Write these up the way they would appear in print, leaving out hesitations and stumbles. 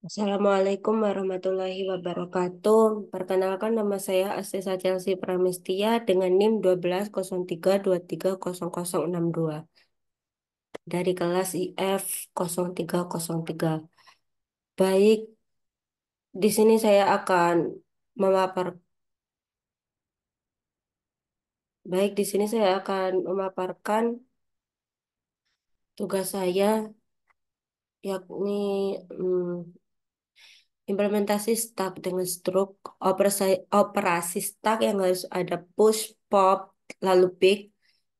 Assalamualaikum warahmatullahi wabarakatuh. Perkenalkan nama saya Astisa Chelsea Pramestia dengan NIM 1203230062 dari kelas IF 0303. Baik, di sini saya akan memapar di sini saya akan memaparkan tugas saya yakni hmm, implementasi stack dengan operasi stack yang harus ada push, pop, lalu pick,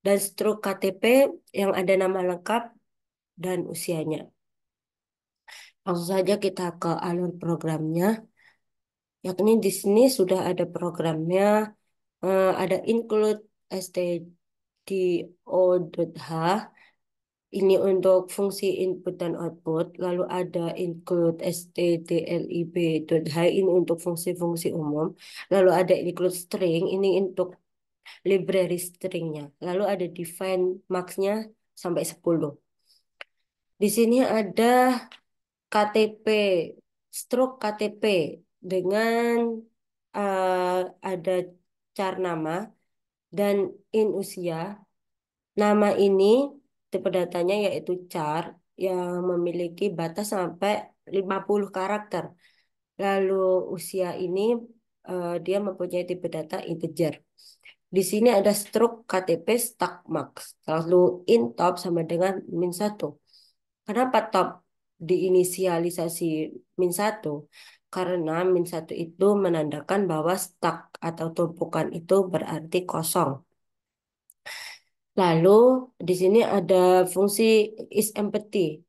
dan struk KTP yang ada nama lengkap dan usianya. Langsung saja kita ke alur programnya, yakni di sini sudah ada programnya, ada include stdio.h, ini untuk fungsi input dan output, lalu ada include stdlib.h, ini untuk fungsi-fungsi umum, lalu ada include string, ini untuk library stringnya, lalu ada define max-nya sampai 10. Di sini ada KTP, struk KTP dengan eh, ada char nama dan in usia. Nama ini tipe datanya yaitu char yang memiliki batas sampai 50 karakter. Lalu usia ini dia mempunyai tipe data integer. Di sini ada struk KTP stack max. Lalu in top sama dengan min 1. Kenapa top diinisialisasi min 1? Karena min 1 itu menandakan bahwa stack atau tumpukan itu berarti kosong. Lalu di sini ada fungsi is empty.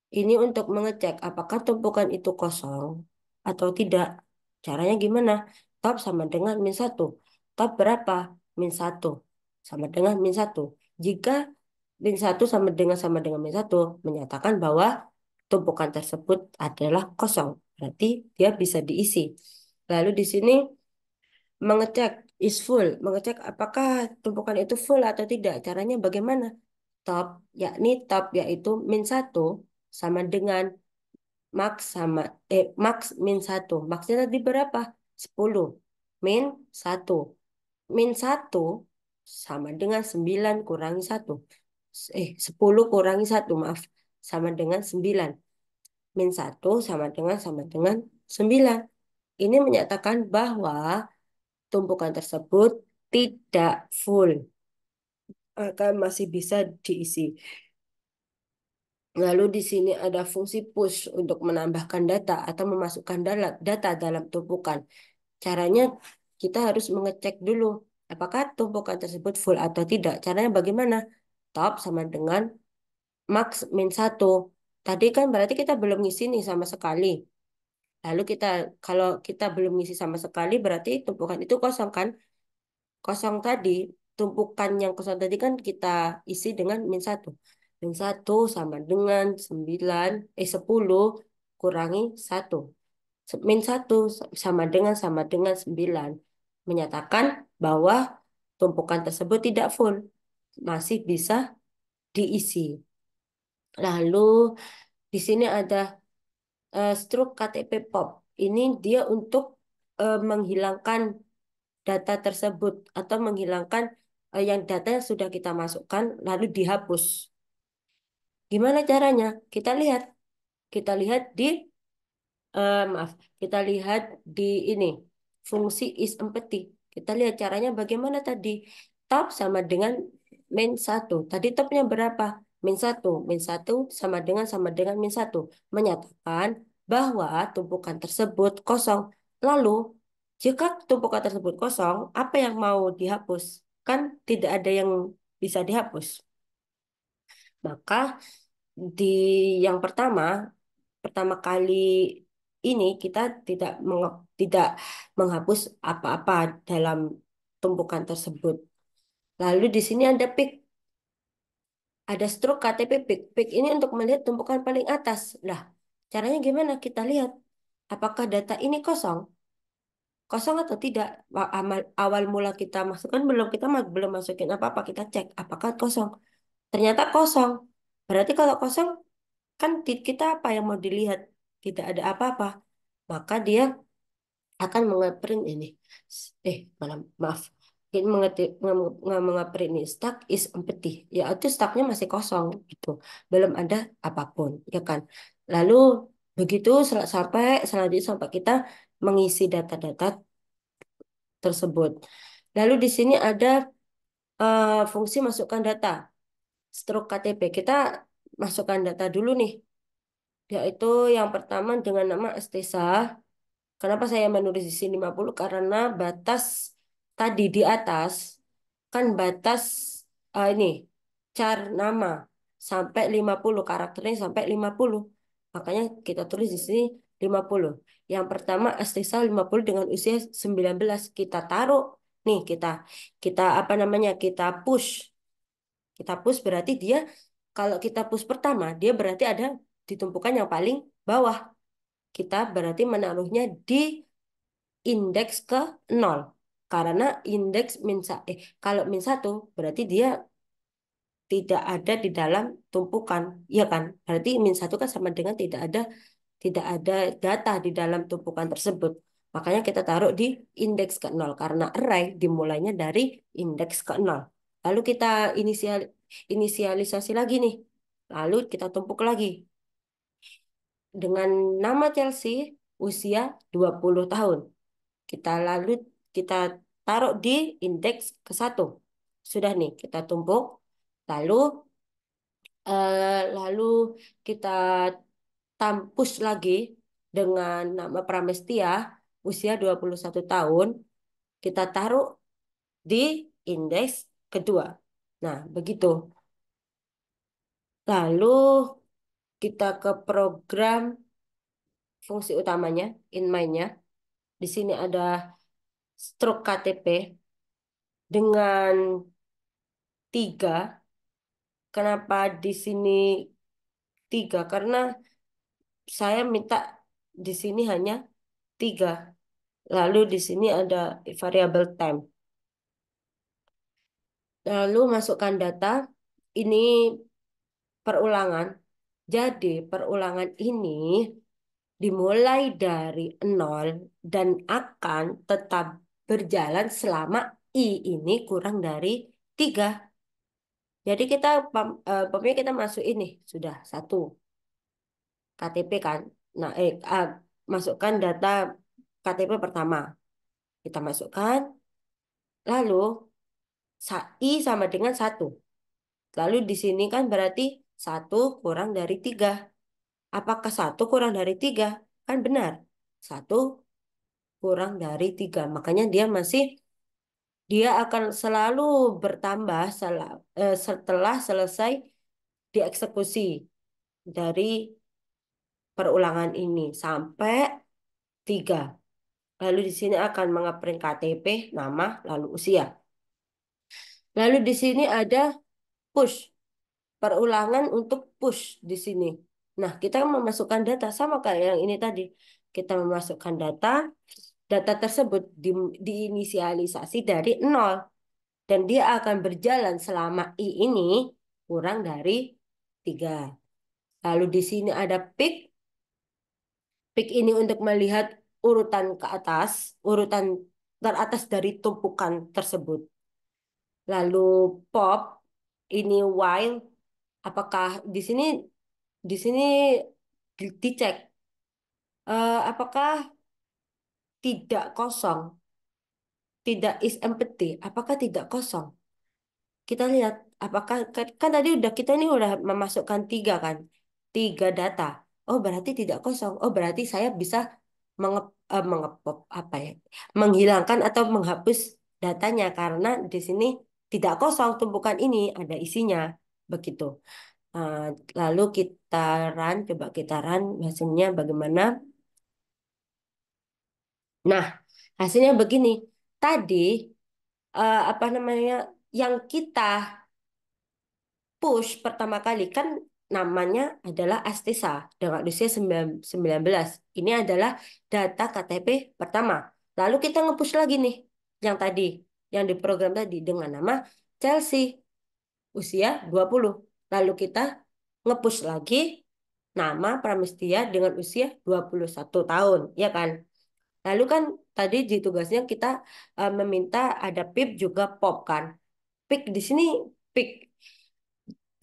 Ini untuk mengecek apakah tumpukan itu kosong atau tidak. Caranya gimana? Top sama dengan min 1. Top berapa? min 1 sama dengan min 1. Jika min 1 sama dengan min 1 menyatakan bahwa tumpukan tersebut adalah kosong. Berarti dia bisa diisi. Lalu di sini mengecek is full. Mengecek apakah tumpukan itu full atau tidak. Caranya bagaimana? Top yaitu min 1 sama dengan max min 1. Maxnya tadi berapa? 10. Min 1. Min 1 sama dengan 9 kurangi 1. 10 kurangi 1, maaf. Sama dengan 9. Min 1 sama dengan 9. Ini menyatakan bahwa tumpukan tersebut tidak full. Akan masih bisa diisi. Lalu di sini ada fungsi push untuk menambahkan data atau memasukkan data dalam tumpukan. Caranya kita harus mengecek dulu apakah tumpukan tersebut full atau tidak. Caranya bagaimana? Top sama dengan max min 1. Tadi kan berarti kita belum ngisi nih sama sekali. Lalu kalau kita belum ngisi sama sekali berarti tumpukan itu kosong kan? Kosong tadi, tumpukan yang kosong tadi kan kita isi dengan min 1. Min 1 sama dengan 10 kurangi 1. Min 1 sama dengan 9. Menyatakan bahwa tumpukan tersebut tidak full. Masih bisa diisi. Lalu di sini ada struk KTP pop. Ini dia untuk menghilangkan data tersebut atau menghilangkan yang data yang sudah kita masukkan lalu dihapus. Gimana caranya? Kita lihat di maaf, kita lihat di ini fungsi is empty. Kita lihat caranya bagaimana tadi. Top sama dengan min 1. Tadi topnya berapa? Min 1. Min 1 sama dengan min 1. Menyatakan bahwa tumpukan tersebut kosong. Lalu, jika tumpukan tersebut kosong, apa yang mau dihapus? Kan tidak ada yang bisa dihapus. Maka di yang pertama kali ini kita tidak menghapus apa-apa dalam tumpukan tersebut. Lalu di sini ada pick, ada struk KTP pick. Pick ini untuk melihat tumpukan paling atas. Lah, caranya gimana? Kita lihat apakah data ini kosong, kosong atau tidak. Awal mula kita masukkan belum masukin apa-apa, kita cek apakah kosong. Ternyata kosong. Berarti kalau kosong kan kita apa yang mau dilihat? tidak ada apa-apa, maka dia akan mengeprint ini. Malah maaf. Ini mengeprint ini stuck is empty. Ya, itu stucknya masih kosong gitu. Belum ada apapun, ya kan? Lalu begitu sampai selanjutnya sampai kita mengisi data-data tersebut. Lalu di sini ada fungsi masukkan data, stroke KTP. Kita masukkan data dulu nih, yaitu yang pertama dengan nama Estesa. Kenapa saya menulis di sini 50? Karena batas tadi di atas kan batas ini char nama sampai 50 karakternya sampai 50. Makanya kita tulis di sini 50. Yang pertama Astisa 50 dengan usia 19 kita taruh nih kita kita apa namanya? Kita push. Kita push berarti dia kalau kita push pertama dia berarti ada di tumpukan yang paling bawah. Kita berarti menaruhnya di indeks ke nol. Karena indeks kalau min satu berarti dia tidak ada di dalam tumpukan, ya kan? Berarti min satu kan sama dengan tidak ada data di dalam tumpukan tersebut. Makanya kita taruh di indeks ke nol karena array dimulainya dari indeks ke nol. Lalu kita inisialisasi lagi nih. Lalu kita tumpuk lagi dengan nama Chelsea usia 20 tahun. Lalu kita taruh di indeks ke satu. Sudah nih, kita tumpuk. Lalu lalu kita tampus lagi dengan nama Pramestia usia 21 tahun. Kita taruh di indeks kedua. Nah, begitu. Lalu kita ke program fungsi utamanya, in mind-nya. Di sini ada stroke KTP dengan 3. Kenapa di sini 3? Karena saya minta di sini hanya 3. Lalu di sini ada variable time. Lalu masukkan data. Ini perulangan. Jadi perulangan ini dimulai dari nol dan akan tetap berjalan selama I ini kurang dari 3. Jadi umpamanya kita masuk ini sudah 1 KTP kan. Nah, masukkan data KTP pertama. Kita masukkan, lalu I sama dengan 1. Lalu di sini kan berarti 1 kurang dari 3. Apakah 1 kurang dari 3? Kan benar. 1 kurang dari 3. Makanya dia akan selalu bertambah setelah selesai dieksekusi dari perulangan ini sampai 3. Lalu di sini akan mengeprint KTP, nama, lalu usia. Lalu di sini ada push, perulangan untuk push di sini. Nah, kita memasukkan data sama kayak yang ini tadi. Kita memasukkan data tersebut diinisialisasi dari nol. Dan dia akan berjalan selama I ini kurang dari 3. Lalu di sini ada pick. Pick ini untuk melihat urutan ke atas, urutan teratas dari tumpukan tersebut. Lalu pop ini while apakah di sini dicek apakah tidak kosong, tidak is empty, apakah tidak kosong. Kita lihat apakah kan tadi kita ini udah memasukkan 3 kan, 3 data. Oh berarti tidak kosong. Oh berarti saya bisa mengepop apa ya, menghilangkan atau menghapus datanya karena di sini tidak kosong tumpukan ini ada isinya begitu. Eh, Lalu coba kita run hasilnya bagaimana. Nah, hasilnya begini. Tadi apa namanya yang kita push pertama kali kan namanya adalah Astisa dengan usia 19. Ini adalah data KTP pertama. Lalu kita nge-push lagi nih yang tadi, yang diprogram tadi dengan nama Chelsea usia 20. Lalu kita nge-push lagi nama Pramestia dengan usia 21 tahun, ya kan? Lalu kan tadi di tugasnya kita meminta ada PIP juga POP kan. PIK di sini PIK.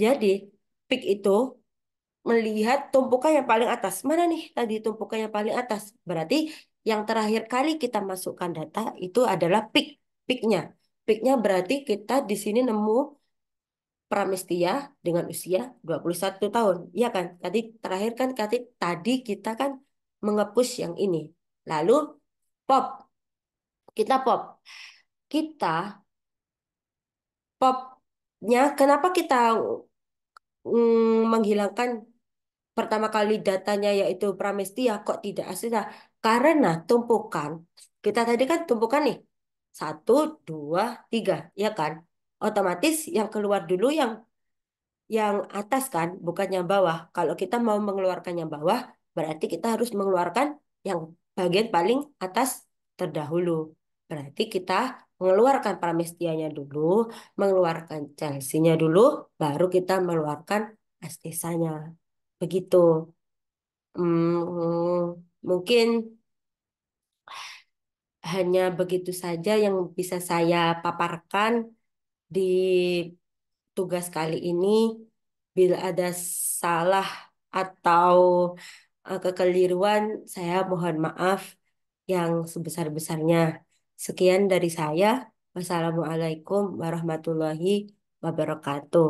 Jadi PIK itu melihat tumpukan yang paling atas. Mana nih tadi tumpukan yang paling atas? Berarti yang terakhir kali kita masukkan data itu adalah PIK. PIK-nya. PIK-nya berarti kita di sini nemu Pramestia dengan usia 21 tahun. Iya kan? Tadi terakhir kan tadi kita kan mengepush yang ini. Lalu pop, kita pop. Kita popnya kenapa kita menghilangkan pertama kali datanya yaitu Pramestia kok tidak Asita? Karena tumpukan kita tadi kan tumpukan nih 1, 2, 3, ya kan? Otomatis yang keluar dulu yang atas kan, bukan yang bawah. Kalau kita mau mengeluarkan yang bawah, berarti kita harus mengeluarkan yang bagian paling atas terdahulu. Berarti kita mengeluarkan Pramestianya dulu, mengeluarkan Chelsea-nya dulu, baru kita mengeluarkan Astisanya. Begitu. Mungkin hanya begitu saja yang bisa saya paparkan di tugas kali ini. Bila ada salah atau kekeliruan, saya mohon maaf yang sebesar-besarnya. Sekian dari saya. Wassalamualaikum warahmatullahi wabarakatuh.